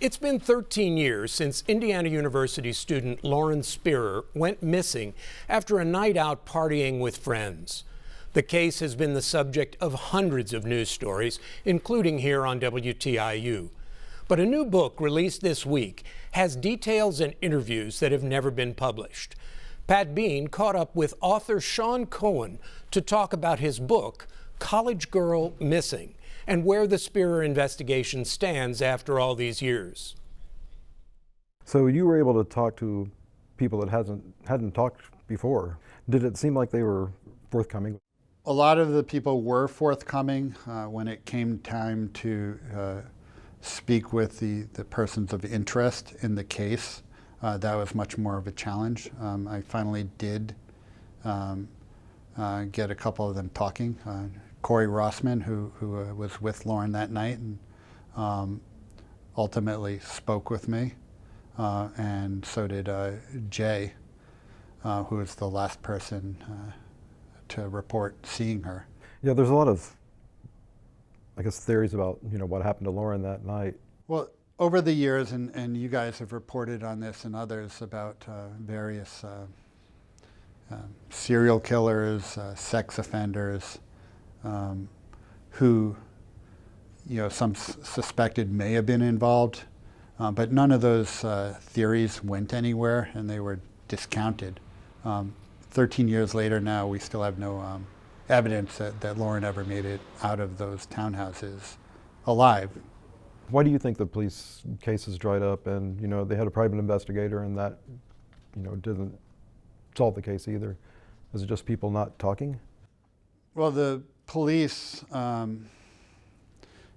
It's been 13 years since Indiana University student Lauren Spierer went missing after a night out partying with friends. The case has been the subject of hundreds of news stories, including here on WTIU. But a new book released this week has details and interviews that have never been published. Pat Bean caught up with author Sean Cohen to talk about his book, College Girl Missing, and where the Spierer investigation stands after all these years. So you were able to talk to people that hadn't talked before. Did it seem like they were forthcoming? A lot of the people were forthcoming when it came time to speak with the persons of interest in the case. That was much more of a challenge. I finally did get a couple of them talking. Corey Rossman, who was with Lauren that night, and ultimately spoke with me, and so did Jay, who was the last person to report seeing her. Yeah, there's a lot of, I guess, theories about what happened to Lauren that night. Well, over the years, and you guys have reported on this and others about various serial killers, sex offenders, who some suspected may have been involved, but none of those theories went anywhere, and they were discounted. 13 years later now, we still have no evidence that Lauren ever made it out of those townhouses alive. Why do you think the police cases dried up, and they had a private investigator, and that didn't solve the case either? Is it just people not talking? Well, the police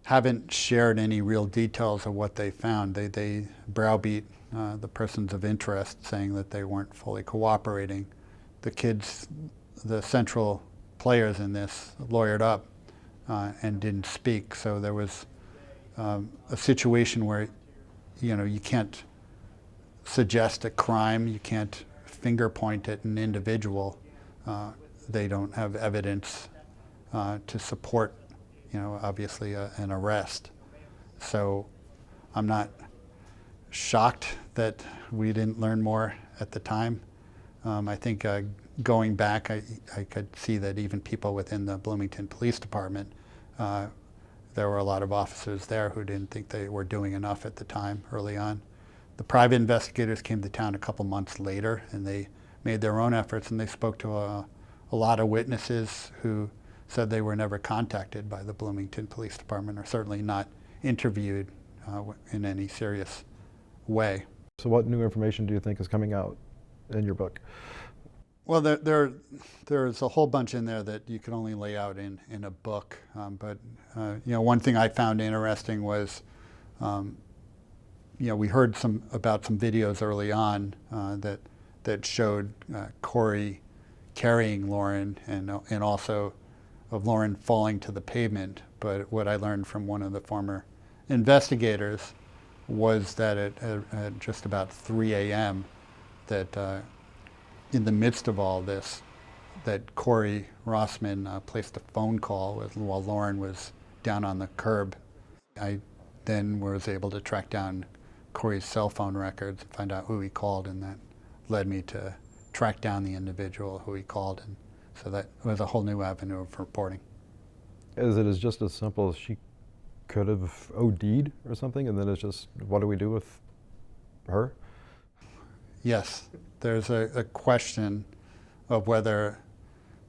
haven't shared any real details of what they found. They browbeat the persons of interest, saying that they weren't fully cooperating. The kids, the central players in this, lawyered up and didn't speak. So there was a situation where you can't suggest a crime, you can't finger point at an individual. They don't have evidence to support, obviously an arrest. So I'm not shocked that we didn't learn more at the time. I think going back, I could see that even people within the Bloomington Police Department, there were a lot of officers there who didn't think they were doing enough at the time, early on. The private investigators came to town a couple months later, and they made their own efforts, and they spoke to a lot of witnesses who said they were never contacted by the Bloomington Police Department, or certainly not interviewed in any serious way. So what new information do you think is coming out in your book? Well, there's a whole bunch in there that you can only lay out in a book. But one thing I found interesting was, we heard about some videos early on that showed Corey carrying Lauren, and also of Lauren falling to the pavement. But what I learned from one of the former investigators was that at just about 3 a.m. that in the midst of all this, that Corey Rossman placed a phone call while Lauren was down on the curb. I then was able to track down Corey's cell phone records and find out who he called, and that led me to track down the individual who he called, and so that was a whole new avenue of reporting. Is it just as simple as she could have OD'd or something, and then it's just, what do we do with her? Yes, there's a question of whether,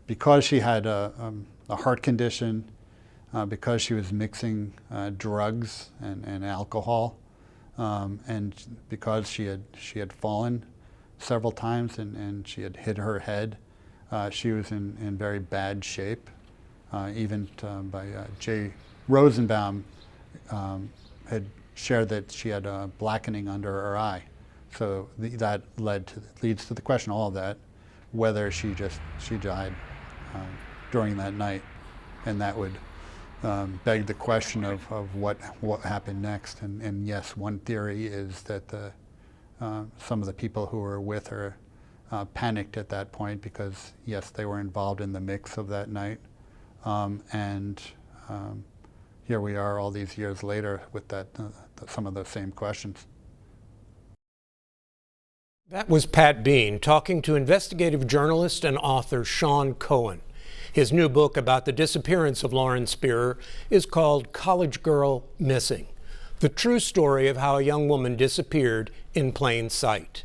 because she had a heart condition, because she was mixing drugs and alcohol, and because she had fallen several times and she had hit her head, she was in very bad shape. Even by Jay Rosenbaum had shared that she had a blackening under her eye. So that leads to the question, all of that, whether she died during that night, and that would beg the question of what happened next. And yes, one theory is that some of the people who were with her panicked at that point because, yes, they were involved in the mix of that night. And here we are all these years later with that some of those same questions. That was Pat Bean talking to investigative journalist and author Sean Cohen. His new book about the disappearance of Lauren Spierer is called College Girl Missing: The True Story of How a Young Woman Disappeared in Plain Sight.